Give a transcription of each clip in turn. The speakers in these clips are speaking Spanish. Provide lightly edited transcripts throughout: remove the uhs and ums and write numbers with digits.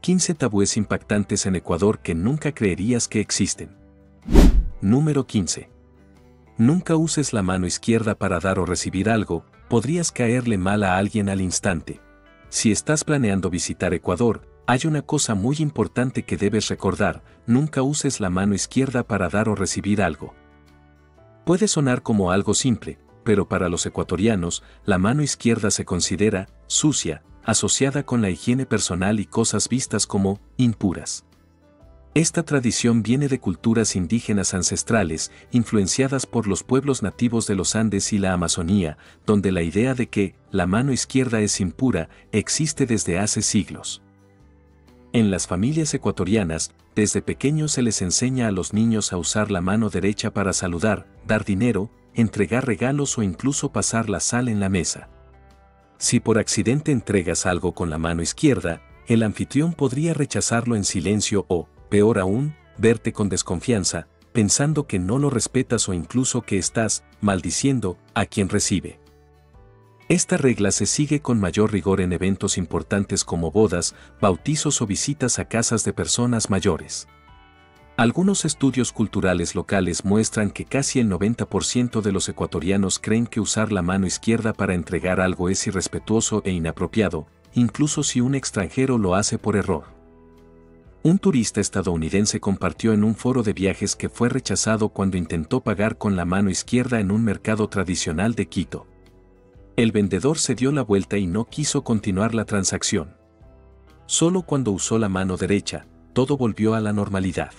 15 tabúes impactantes en Ecuador que nunca creerías que existen. Número 15. Nunca uses la mano izquierda para dar o recibir algo, podrías caerle mal a alguien al instante. Si estás planeando visitar Ecuador, hay una cosa muy importante que debes recordar: nunca uses la mano izquierda para dar o recibir algo. Puede sonar como algo simple, pero para los ecuatorianos, la mano izquierda se considera sucia, asociada con la higiene personal y cosas vistas como impuras. Esta tradición viene de culturas indígenas ancestrales, influenciadas por los pueblos nativos de los Andes y la Amazonía, donde la idea de que la mano izquierda es impura existe desde hace siglos. En las familias ecuatorianas, desde pequeños se les enseña a los niños a usar la mano derecha para saludar, dar dinero, entregar regalos o incluso pasar la sal en la mesa. Si por accidente entregas algo con la mano izquierda, el anfitrión podría rechazarlo en silencio o, peor aún, verte con desconfianza, pensando que no lo respetas o incluso que estás maldiciendo a quien recibe. Esta regla se sigue con mayor rigor en eventos importantes como bodas, bautizos o visitas a casas de personas mayores. Algunos estudios culturales locales muestran que casi el 90% de los ecuatorianos creen que usar la mano izquierda para entregar algo es irrespetuoso e inapropiado, incluso si un extranjero lo hace por error. Un turista estadounidense compartió en un foro de viajes que fue rechazado cuando intentó pagar con la mano izquierda en un mercado tradicional de Quito. El vendedor se dio la vuelta y no quiso continuar la transacción. Solo cuando usó la mano derecha, todo volvió a la normalidad.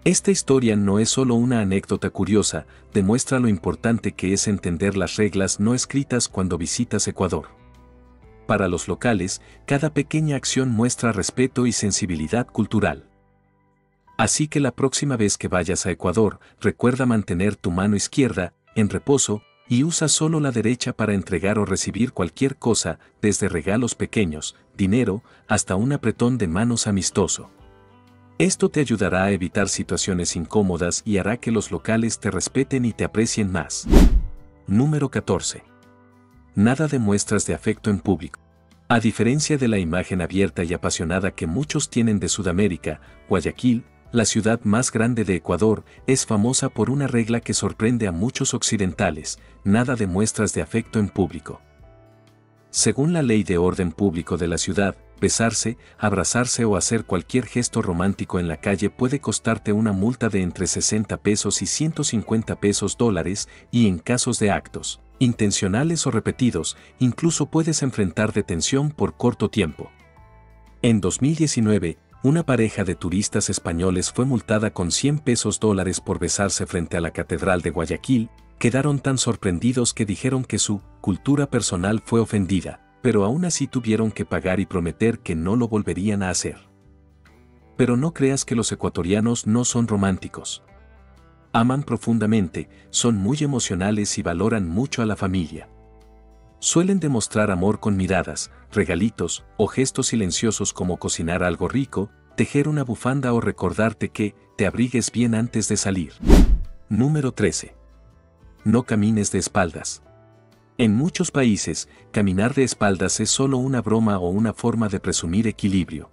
Esta historia no es solo una anécdota curiosa, demuestra lo importante que es entender las reglas no escritas cuando visitas Ecuador. Para los locales, cada pequeña acción muestra respeto y sensibilidad cultural. Así que la próxima vez que vayas a Ecuador, recuerda mantener tu mano izquierda en reposo y usa solo la derecha para entregar o recibir cualquier cosa, desde regalos pequeños, dinero, hasta un apretón de manos amistoso. Esto te ayudará a evitar situaciones incómodas y hará que los locales te respeten y te aprecien más. Número 14. Nada de muestras de afecto en público. A diferencia de la imagen abierta y apasionada que muchos tienen de Sudamérica, Guayaquil, la ciudad más grande de Ecuador, es famosa por una regla que sorprende a muchos occidentales: nada de muestras de afecto en público. Según la ley de orden público de la ciudad, besarse, abrazarse o hacer cualquier gesto romántico en la calle puede costarte una multa de entre 60 pesos y 150 pesos dólares, y en casos de actos intencionales o repetidos, incluso puedes enfrentar detención por corto tiempo. En 2019, una pareja de turistas españoles fue multada con 100 pesos dólares por besarse frente a la Catedral de Guayaquil. Quedaron tan sorprendidos que dijeron que su cultura personal fue ofendida, pero aún así tuvieron que pagar y prometer que no lo volverían a hacer. Pero no creas que los ecuatorianos no son románticos. Aman profundamente, son muy emocionales y valoran mucho a la familia. Suelen demostrar amor con miradas, regalitos o gestos silenciosos como cocinar algo rico, tejer una bufanda o recordarte que te abrigues bien antes de salir. Número 13. No camines de espaldas. En muchos países, caminar de espaldas es solo una broma o una forma de presumir equilibrio.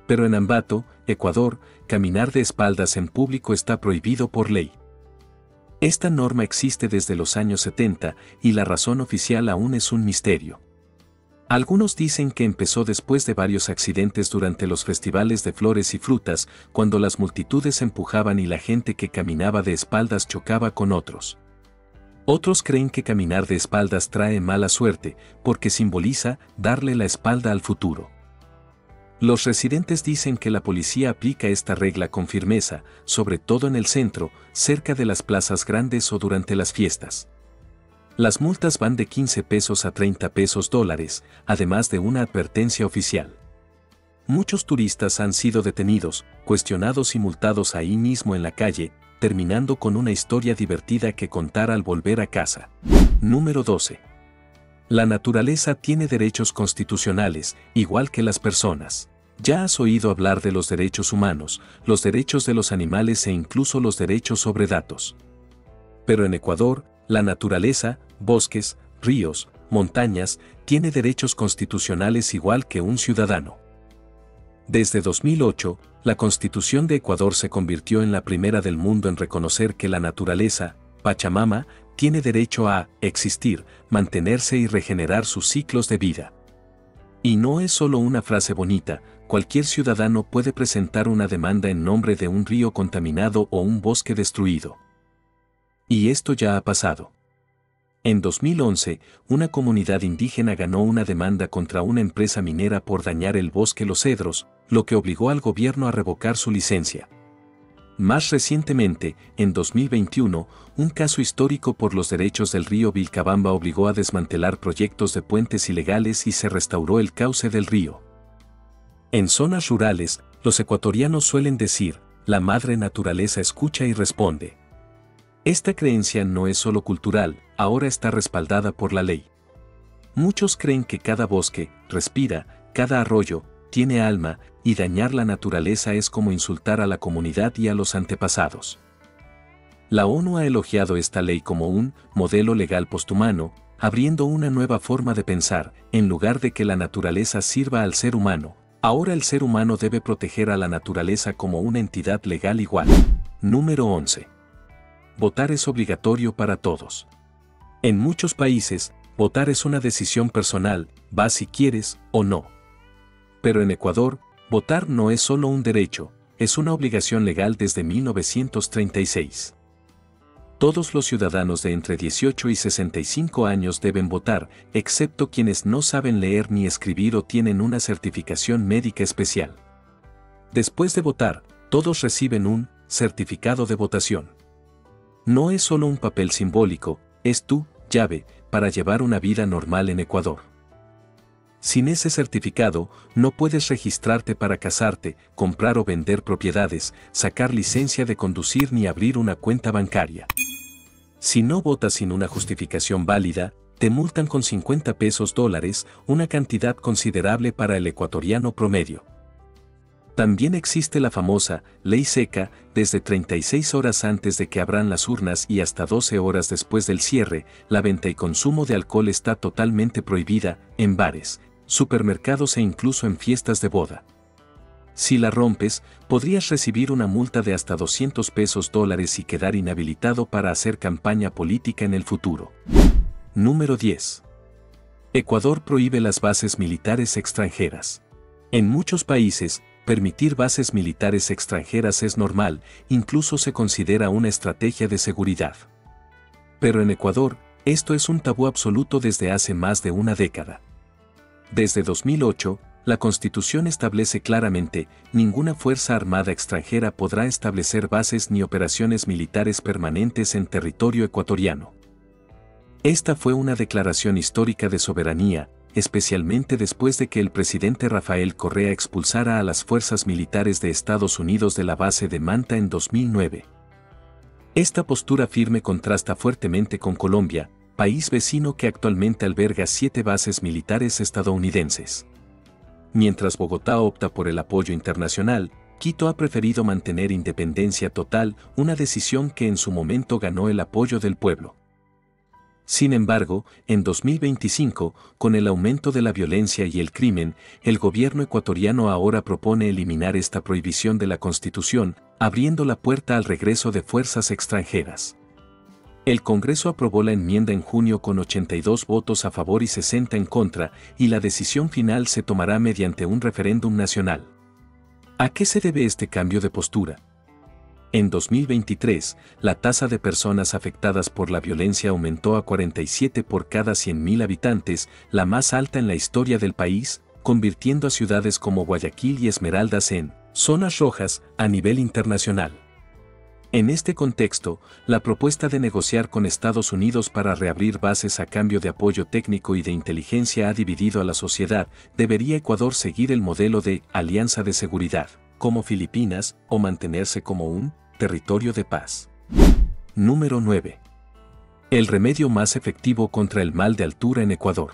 Pero en Ambato, Ecuador, caminar de espaldas en público está prohibido por ley. Esta norma existe desde los años 70 y la razón oficial aún es un misterio. Algunos dicen que empezó después de varios accidentes durante los festivales de flores y frutas, cuando las multitudes empujaban y la gente que caminaba de espaldas chocaba con otros. Otros creen que caminar de espaldas trae mala suerte, porque simboliza darle la espalda al futuro. Los residentes dicen que la policía aplica esta regla con firmeza, sobre todo en el centro, cerca de las plazas grandes o durante las fiestas. Las multas van de 15 pesos a 30 pesos dólares, además de una advertencia oficial. Muchos turistas han sido detenidos, cuestionados y multados ahí mismo en la calle, terminando con una historia divertida que contar al volver a casa. Número 12. La naturaleza tiene derechos constitucionales, igual que las personas. Ya has oído hablar de los derechos humanos, los derechos de los animales e incluso los derechos sobre datos. Pero en Ecuador, la naturaleza, bosques, ríos, montañas, tiene derechos constitucionales igual que un ciudadano. Desde 2008, la Constitución de Ecuador se convirtió en la primera del mundo en reconocer que la naturaleza, Pachamama, tiene derecho a existir, mantenerse y regenerar sus ciclos de vida. Y no es solo una frase bonita, cualquier ciudadano puede presentar una demanda en nombre de un río contaminado o un bosque destruido. Y esto ya ha pasado. En 2011, una comunidad indígena ganó una demanda contra una empresa minera por dañar el bosque Los Cedros, lo que obligó al gobierno a revocar su licencia. Más recientemente, en 2021, un caso histórico por los derechos del río Vilcabamba obligó a desmantelar proyectos de puentes ilegales y se restauró el cauce del río. En zonas rurales, los ecuatorianos suelen decir, la madre naturaleza escucha y responde. Esta creencia no es solo cultural, ahora está respaldada por la ley. Muchos creen que cada bosque, respira, cada arroyo, tiene alma, y dañar la naturaleza es como insultar a la comunidad y a los antepasados. La ONU ha elogiado esta ley como un modelo legal posthumano, abriendo una nueva forma de pensar, en lugar de que la naturaleza sirva al ser humano. Ahora el ser humano debe proteger a la naturaleza como una entidad legal igual. Número 11. Votar es obligatorio para todos. En muchos países, votar es una decisión personal, vas si quieres o no. Pero en Ecuador, votar no es solo un derecho, es una obligación legal desde 1936. Todos los ciudadanos de entre 18 y 65 años deben votar, excepto quienes no saben leer ni escribir o tienen una certificación médica especial. Después de votar, todos reciben un certificado de votación. No es solo un papel simbólico, es tu llave para llevar una vida normal en Ecuador. Sin ese certificado, no puedes registrarte para casarte, comprar o vender propiedades, sacar licencia de conducir ni abrir una cuenta bancaria. Si no votas sin una justificación válida, te multan con 50 pesos dólares, una cantidad considerable para el ecuatoriano promedio. También existe la famosa ley seca, desde 36 horas antes de que abran las urnas y hasta 12 horas después del cierre, la venta y consumo de alcohol está totalmente prohibida, en bares, supermercados e incluso en fiestas de boda. Si la rompes, podrías recibir una multa de hasta 200 pesos dólares y quedar inhabilitado para hacer campaña política en el futuro. Número 10. Ecuador prohíbe las bases militares extranjeras. En muchos países, permitir bases militares extranjeras es normal, incluso se considera una estrategia de seguridad. Pero en Ecuador, esto es un tabú absoluto desde hace más de una década. Desde 2008, la Constitución establece claramente, ninguna fuerza armada extranjera podrá establecer bases ni operaciones militares permanentes en territorio ecuatoriano. Esta fue una declaración histórica de soberanía, especialmente después de que el presidente Rafael Correa expulsara a las fuerzas militares de Estados Unidos de la base de Manta en 2009. Esta postura firme contrasta fuertemente con Colombia, país vecino que actualmente alberga 7 bases militares estadounidenses. Mientras Bogotá opta por el apoyo internacional, Quito ha preferido mantener independencia total, una decisión que en su momento ganó el apoyo del pueblo. Sin embargo, en 2025, con el aumento de la violencia y el crimen, el gobierno ecuatoriano ahora propone eliminar esta prohibición de la Constitución, abriendo la puerta al regreso de fuerzas extranjeras. El Congreso aprobó la enmienda en junio con 82 votos a favor y 60 en contra, y la decisión final se tomará mediante un referéndum nacional. ¿A qué se debe este cambio de postura? En 2023, la tasa de personas afectadas por la violencia aumentó a 47 por cada 100.000 habitantes, la más alta en la historia del país, convirtiendo a ciudades como Guayaquil y Esmeraldas en zonas rojas a nivel internacional. En este contexto, la propuesta de negociar con Estados Unidos para reabrir bases a cambio de apoyo técnico y de inteligencia ha dividido a la sociedad. ¿Debería Ecuador seguir el modelo de alianza de seguridad, como Filipinas, o mantenerse como un territorio de paz? Número 9. El remedio más efectivo contra el mal de altura en Ecuador.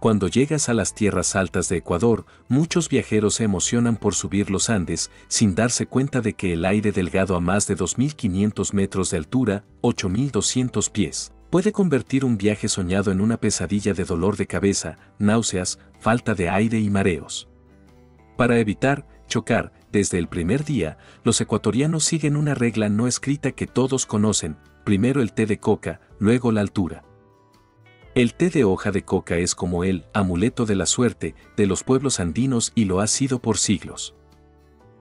Cuando llegas a las tierras altas de Ecuador, muchos viajeros se emocionan por subir los Andes, sin darse cuenta de que el aire delgado a más de 2.500 metros de altura, 8.200 pies, puede convertir un viaje soñado en una pesadilla de dolor de cabeza, náuseas, falta de aire y mareos. Para evitar chocar. Desde el primer día, los ecuatorianos siguen una regla no escrita que todos conocen: primero el té de coca, luego la altura. El té de hoja de coca es como el amuleto de la suerte de los pueblos andinos y lo ha sido por siglos.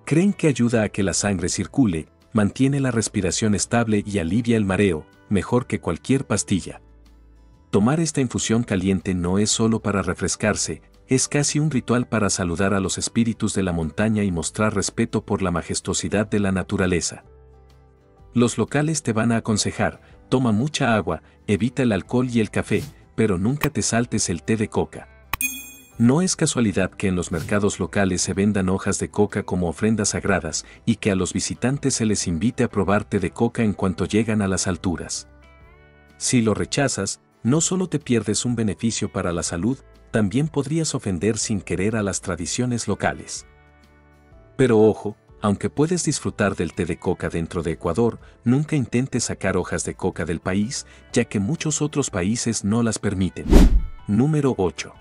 Creen que ayuda a que la sangre circule, mantiene la respiración estable y alivia el mareo, mejor que cualquier pastilla. Tomar esta infusión caliente no es solo para refrescarse, es casi un ritual para saludar a los espíritus de la montaña y mostrar respeto por la majestuosidad de la naturaleza. Los locales te van a aconsejar: toma mucha agua, evita el alcohol y el café, pero nunca te saltes el té de coca. No es casualidad que en los mercados locales se vendan hojas de coca como ofrendas sagradas y que a los visitantes se les invite a probar té de coca en cuanto llegan a las alturas. Si lo rechazas, no solo te pierdes un beneficio para la salud, también podrías ofender sin querer a las tradiciones locales. Pero ojo, aunque puedes disfrutar del té de coca dentro de Ecuador, nunca intentes sacar hojas de coca del país, ya que muchos otros países no las permiten. Número 8.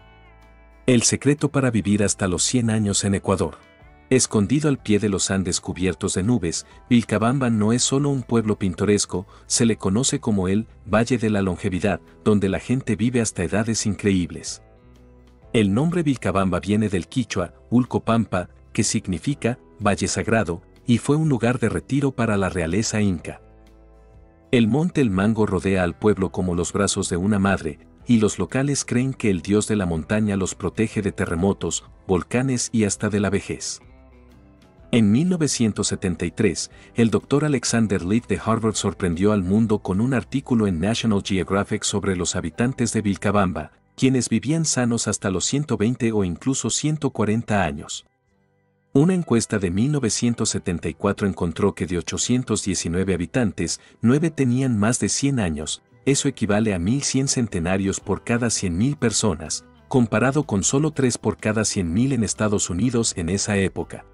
El secreto para vivir hasta los 100 años en Ecuador. Escondido al pie de los Andes cubiertos de nubes, Vilcabamba no es solo un pueblo pintoresco, se le conoce como el Valle de la Longevidad, donde la gente vive hasta edades increíbles. El nombre Vilcabamba viene del quichua, Ulcopampa, que significa Valle Sagrado, y fue un lugar de retiro para la realeza inca. El monte El Mango rodea al pueblo como los brazos de una madre, y los locales creen que el dios de la montaña los protege de terremotos, volcanes y hasta de la vejez. En 1973, el Dr. Alexander Leaf de Harvard sorprendió al mundo con un artículo en National Geographic sobre los habitantes de Vilcabamba, quienes vivían sanos hasta los 120 o incluso 140 años. Una encuesta de 1974 encontró que de 819 habitantes, 9 tenían más de 100 años, eso equivale a 1.100 centenarios por cada 100.000 personas, comparado con solo 3 por cada 100.000 en Estados Unidos en esa época.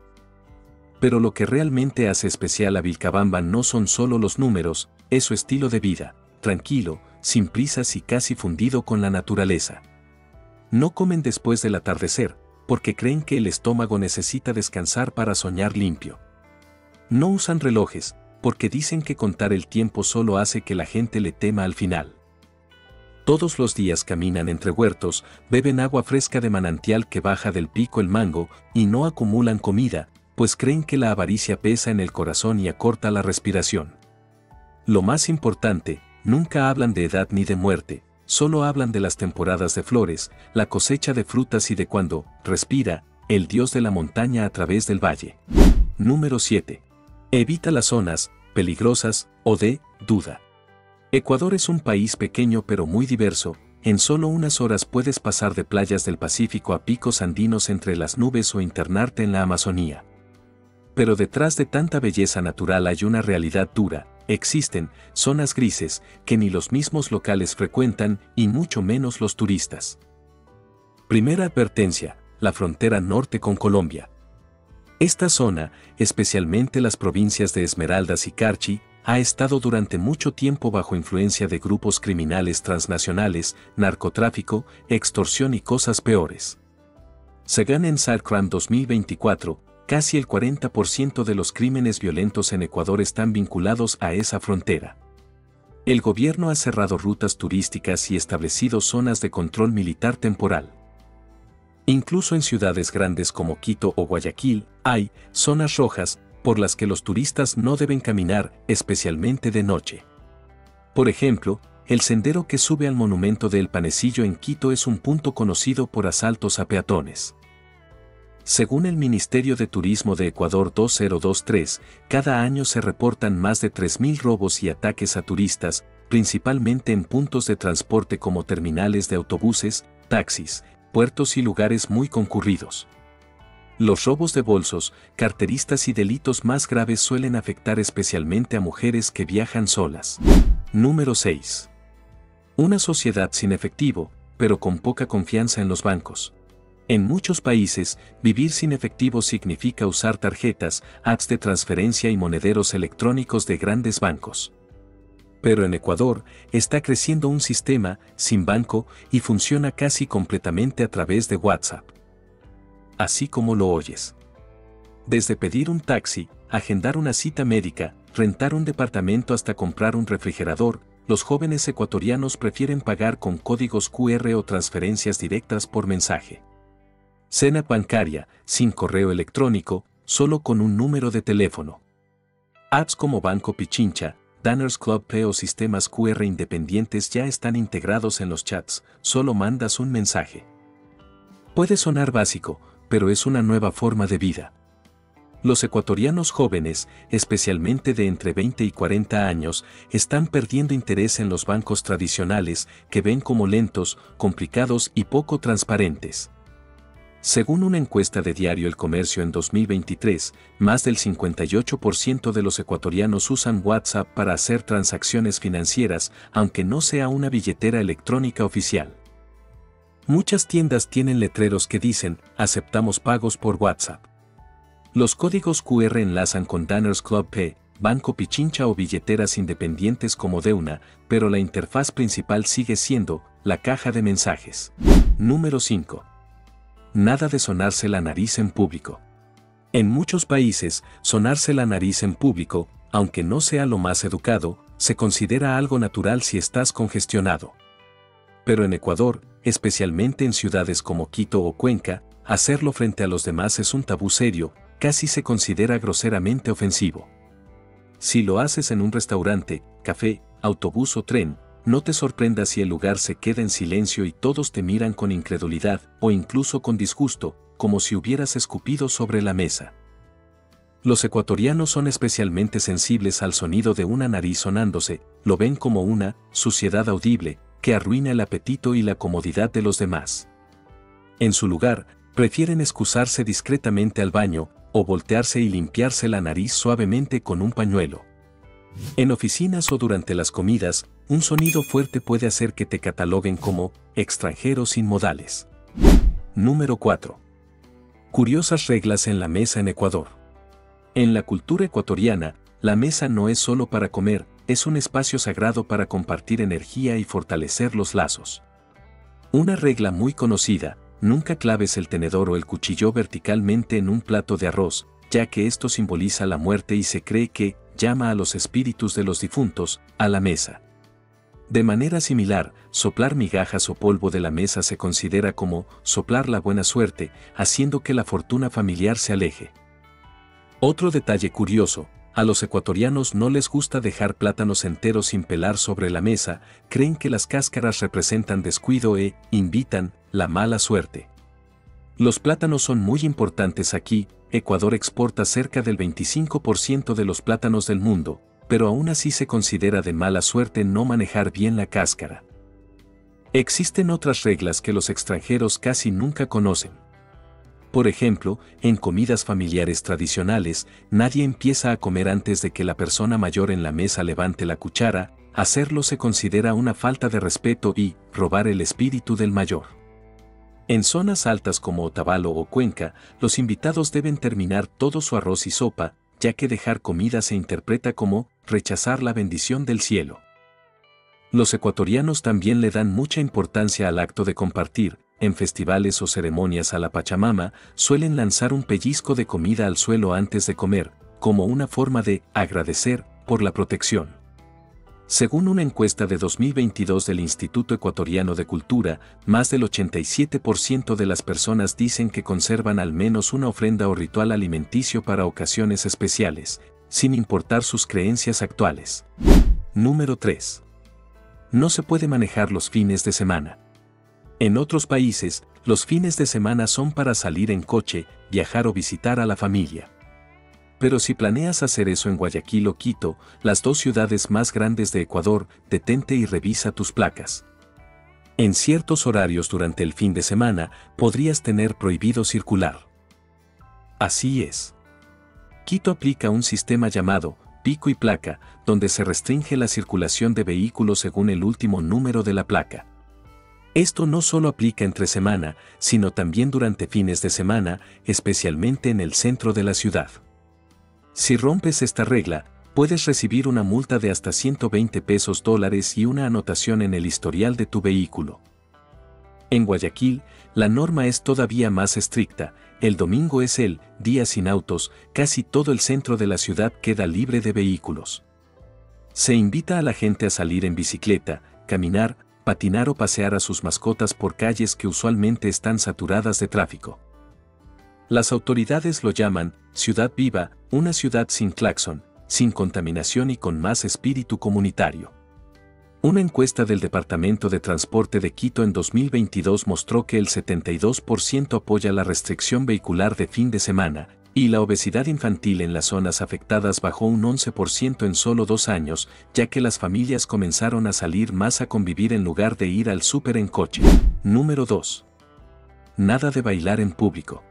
Pero lo que realmente hace especial a Vilcabamba no son solo los números, es su estilo de vida, tranquilo, sin prisas y casi fundido con la naturaleza. No comen después del atardecer, porque creen que el estómago necesita descansar para soñar limpio. No usan relojes, porque dicen que contar el tiempo solo hace que la gente le tema al final. Todos los días caminan entre huertos, beben agua fresca de manantial que baja del pico El Mango, y no acumulan comida, pues creen que la avaricia pesa en el corazón y acorta la respiración. Lo más importante, nunca hablan de edad ni de muerte, solo hablan de las temporadas de flores, la cosecha de frutas y de cuando respira el dios de la montaña a través del valle. Número 7. Evita las zonas peligrosas o de duda. Ecuador es un país pequeño pero muy diverso. En solo unas horas puedes pasar de playas del Pacífico a picos andinos entre las nubes o internarte en la Amazonía. Pero detrás de tanta belleza natural hay una realidad dura. Existen zonas grises que ni los mismos locales frecuentan y mucho menos los turistas. Primera advertencia: la frontera norte con Colombia. Esta zona, especialmente las provincias de Esmeraldas y Carchi, ha estado durante mucho tiempo bajo influencia de grupos criminales transnacionales, narcotráfico, extorsión y cosas peores. Según en Cybercrime 2024, casi el 40% de los crímenes violentos en Ecuador están vinculados a esa frontera. El gobierno ha cerrado rutas turísticas y establecido zonas de control militar temporal. Incluso en ciudades grandes como Quito o Guayaquil, hay zonas rojas por las que los turistas no deben caminar, especialmente de noche. Por ejemplo, el sendero que sube al monumento del Panecillo en Quito es un punto conocido por asaltos a peatones. Según el Ministerio de Turismo de Ecuador 2023, cada año se reportan más de 3.000 robos y ataques a turistas, principalmente en puntos de transporte como terminales de autobuses, taxis, puertos y lugares muy concurridos. Los robos de bolsos, carteristas y delitos más graves suelen afectar especialmente a mujeres que viajan solas. Número 6. Una sociedad sin efectivo, pero con poca confianza en los bancos. En muchos países, vivir sin efectivo significa usar tarjetas, apps de transferencia y monederos electrónicos de grandes bancos. Pero en Ecuador, está creciendo un sistema sin banco y funciona casi completamente a través de WhatsApp. Así como lo oyes. Desde pedir un taxi, agendar una cita médica, rentar un departamento hasta comprar un refrigerador, los jóvenes ecuatorianos prefieren pagar con códigos QR o transferencias directas por mensaje. Cena bancaria, sin correo electrónico, solo con un número de teléfono. Apps como Banco Pichincha, Diners Club Pay o sistemas QR independientes ya están integrados en los chats, solo mandas un mensaje. Puede sonar básico, pero es una nueva forma de vida. Los ecuatorianos jóvenes, especialmente de entre 20 y 40 años, están perdiendo interés en los bancos tradicionales que ven como lentos, complicados y poco transparentes. Según una encuesta de Diario El Comercio en 2023, más del 58% de los ecuatorianos usan WhatsApp para hacer transacciones financieras, aunque no sea una billetera electrónica oficial. Muchas tiendas tienen letreros que dicen, aceptamos pagos por WhatsApp. Los códigos QR enlazan con Diners Club Pay, Banco Pichincha o billeteras independientes como Deuna, pero la interfaz principal sigue siendo la caja de mensajes. Número 5. Nada de sonarse la nariz en público. En muchos países, sonarse la nariz en público, aunque no sea lo más educado, se considera algo natural si estás congestionado. Pero en Ecuador, especialmente en ciudades como Quito o Cuenca, hacerlo frente a los demás es un tabú serio, casi se considera groseramente ofensivo. Si lo haces en un restaurante, café, autobús o tren, no te sorprendas si el lugar se queda en silencio y todos te miran con incredulidad o incluso con disgusto, como si hubieras escupido sobre la mesa. Los ecuatorianos son especialmente sensibles al sonido de una nariz sonándose, lo ven como una suciedad audible que arruina el apetito y la comodidad de los demás. En su lugar, prefieren excusarse discretamente al baño o voltearse y limpiarse la nariz suavemente con un pañuelo. En oficinas o durante las comidas, un sonido fuerte puede hacer que te cataloguen como extranjero sin modales. Número 4. Curiosas reglas en la mesa en Ecuador. En la cultura ecuatoriana, la mesa no es solo para comer, es un espacio sagrado para compartir energía y fortalecer los lazos. Una regla muy conocida: nunca claves el tenedor o el cuchillo verticalmente en un plato de arroz, ya que esto simboliza la muerte y se cree que llama a los espíritus de los difuntos a la mesa. De manera similar, soplar migajas o polvo de la mesa se considera como soplar la buena suerte, haciendo que la fortuna familiar se aleje. Otro detalle curioso: a los ecuatorianos no les gusta dejar plátanos enteros sin pelar sobre la mesa, creen que las cáscaras representan descuido e invitan la mala suerte. Los plátanos son muy importantes aquí. Ecuador exporta cerca del 25% de los plátanos del mundo, pero aún así se considera de mala suerte no manejar bien la cáscara. Existen otras reglas que los extranjeros casi nunca conocen. Por ejemplo, en comidas familiares tradicionales, nadie empieza a comer antes de que la persona mayor en la mesa levante la cuchara. Hacerlo se considera una falta de respeto y robar el espíritu del mayor. En zonas altas como Otavalo o Cuenca, los invitados deben terminar todo su arroz y sopa, ya que dejar comida se interpreta como rechazar la bendición del cielo. Los ecuatorianos también le dan mucha importancia al acto de compartir. En festivales o ceremonias a la Pachamama, suelen lanzar un pellizco de comida al suelo antes de comer, como una forma de agradecer por la protección. Según una encuesta de 2022 del Instituto Ecuatoriano de Cultura, más del 87% de las personas dicen que conservan al menos una ofrenda o ritual alimenticio para ocasiones especiales, sin importar sus creencias actuales. Número 3. No se puede manejar los fines de semana. En otros países, los fines de semana son para salir en coche, viajar o visitar a la familia. Pero si planeas hacer eso en Guayaquil o Quito, las dos ciudades más grandes de Ecuador, detente y revisa tus placas. En ciertos horarios durante el fin de semana, podrías tener prohibido circular. Así es. Quito aplica un sistema llamado pico y placa, donde se restringe la circulación de vehículos según el último número de la placa. Esto no solo aplica entre semana, sino también durante fines de semana, especialmente en el centro de la ciudad. Si rompes esta regla, puedes recibir una multa de hasta $120 y una anotación en el historial de tu vehículo. En Guayaquil, la norma es todavía más estricta. El domingo es el día sin autos, casi todo el centro de la ciudad queda libre de vehículos. Se invita a la gente a salir en bicicleta, caminar, patinar o pasear a sus mascotas por calles que usualmente están saturadas de tráfico. Las autoridades lo llaman ciudad viva, una ciudad sin claxon, sin contaminación y con más espíritu comunitario. Una encuesta del Departamento de Transporte de Quito en 2022 mostró que el 72% apoya la restricción vehicular de fin de semana, y la obesidad infantil en las zonas afectadas bajó un 11% en solo 2 años, ya que las familias comenzaron a salir más a convivir en lugar de ir al súper en coche. Número 2. Nada de bailar en público.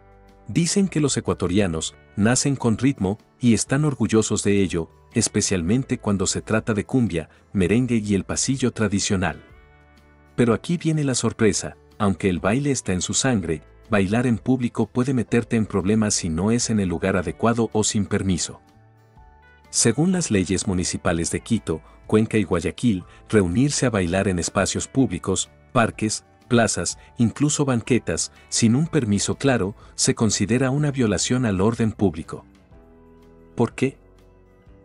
Dicen que los ecuatorianos nacen con ritmo y están orgullosos de ello, especialmente cuando se trata de cumbia, merengue y el pasillo tradicional. Pero aquí viene la sorpresa, aunque el baile está en su sangre, bailar en público puede meterte en problemas si no es en el lugar adecuado o sin permiso. Según las leyes municipales de Quito, Cuenca y Guayaquil, reunirse a bailar en espacios públicos, parques, plazas, incluso banquetas, sin un permiso claro, se considera una violación al orden público. ¿Por qué?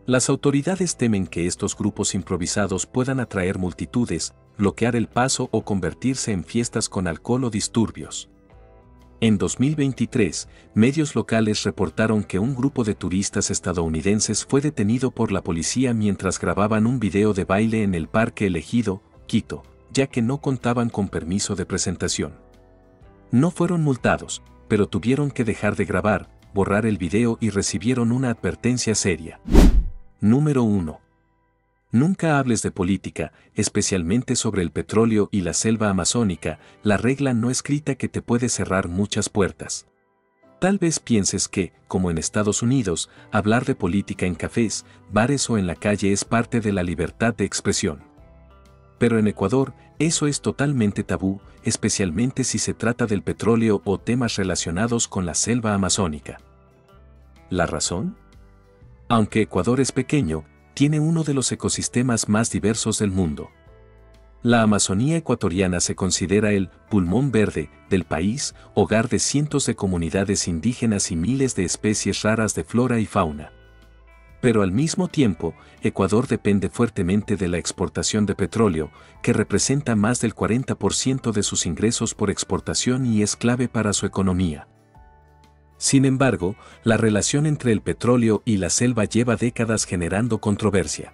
Las autoridades temen que estos grupos improvisados puedan atraer multitudes, bloquear el paso o convertirse en fiestas con alcohol o disturbios. En 2023, medios locales reportaron que un grupo de turistas estadounidenses fue detenido por la policía mientras grababan un video de baile en el Parque Elegido, Quito, ya que no contaban con permiso de presentación. No fueron multados, pero tuvieron que dejar de grabar, borrar el video y recibieron una advertencia seria. Número 1. Nunca hables de política, especialmente sobre el petróleo y la selva amazónica, la regla no escrita que te puede cerrar muchas puertas. Tal vez pienses que, como en Estados Unidos, hablar de política en cafés, bares o en la calle es parte de la libertad de expresión. Pero en Ecuador, eso es totalmente tabú, especialmente si se trata del petróleo o temas relacionados con la selva amazónica. ¿La razón? Aunque Ecuador es pequeño, tiene uno de los ecosistemas más diversos del mundo. La Amazonía ecuatoriana se considera el pulmón verde del país, hogar de cientos de comunidades indígenas y miles de especies raras de flora y fauna. Pero al mismo tiempo, Ecuador depende fuertemente de la exportación de petróleo, que representa más del 40% de sus ingresos por exportación y es clave para su economía. Sin embargo, la relación entre el petróleo y la selva lleva décadas generando controversia.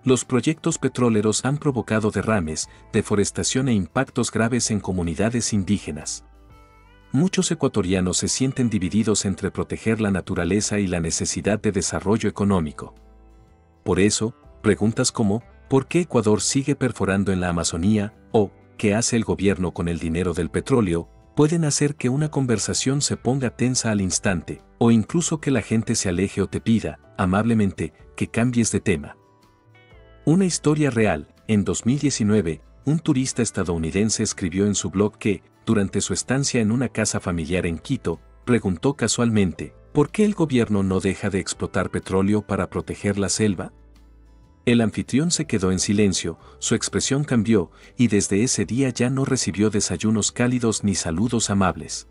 Los proyectos petroleros han provocado derrames, deforestación e impactos graves en comunidades indígenas. Muchos ecuatorianos se sienten divididos entre proteger la naturaleza y la necesidad de desarrollo económico. Por eso, preguntas como, ¿por qué Ecuador sigue perforando en la Amazonía? O, ¿qué hace el gobierno con el dinero del petróleo? Pueden hacer que una conversación se ponga tensa al instante, o incluso que la gente se aleje o te pida, amablemente, que cambies de tema. Una historia real. En 2019, un turista estadounidense escribió en su blog que, durante su estancia en una casa familiar en Quito, preguntó casualmente, ¿por qué el gobierno no deja de explotar petróleo para proteger la selva? El anfitrión se quedó en silencio, su expresión cambió, y desde ese día ya no recibió desayunos cálidos ni saludos amables.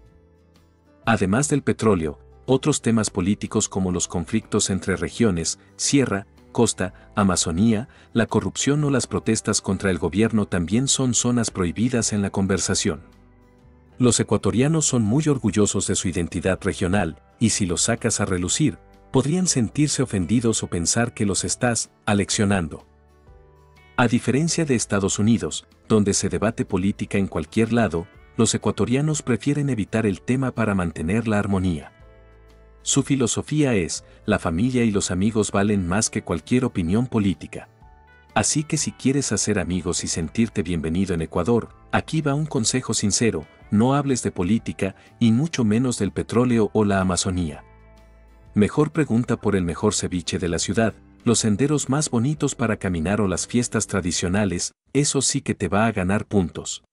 Además del petróleo, otros temas políticos como los conflictos entre regiones, sierra, costa, Amazonía, la corrupción o las protestas contra el gobierno también son zonas prohibidas en la conversación. Los ecuatorianos son muy orgullosos de su identidad regional, y si los sacas a relucir, podrían sentirse ofendidos o pensar que los estás aleccionando. A diferencia de Estados Unidos, donde se debate política en cualquier lado, los ecuatorianos prefieren evitar el tema para mantener la armonía. Su filosofía es, la familia y los amigos valen más que cualquier opinión política. Así que si quieres hacer amigos y sentirte bienvenido en Ecuador, aquí va un consejo sincero, no hables de política y mucho menos del petróleo o la Amazonía. Mejor pregunta por el mejor ceviche de la ciudad, los senderos más bonitos para caminar o las fiestas tradicionales, eso sí que te va a ganar puntos.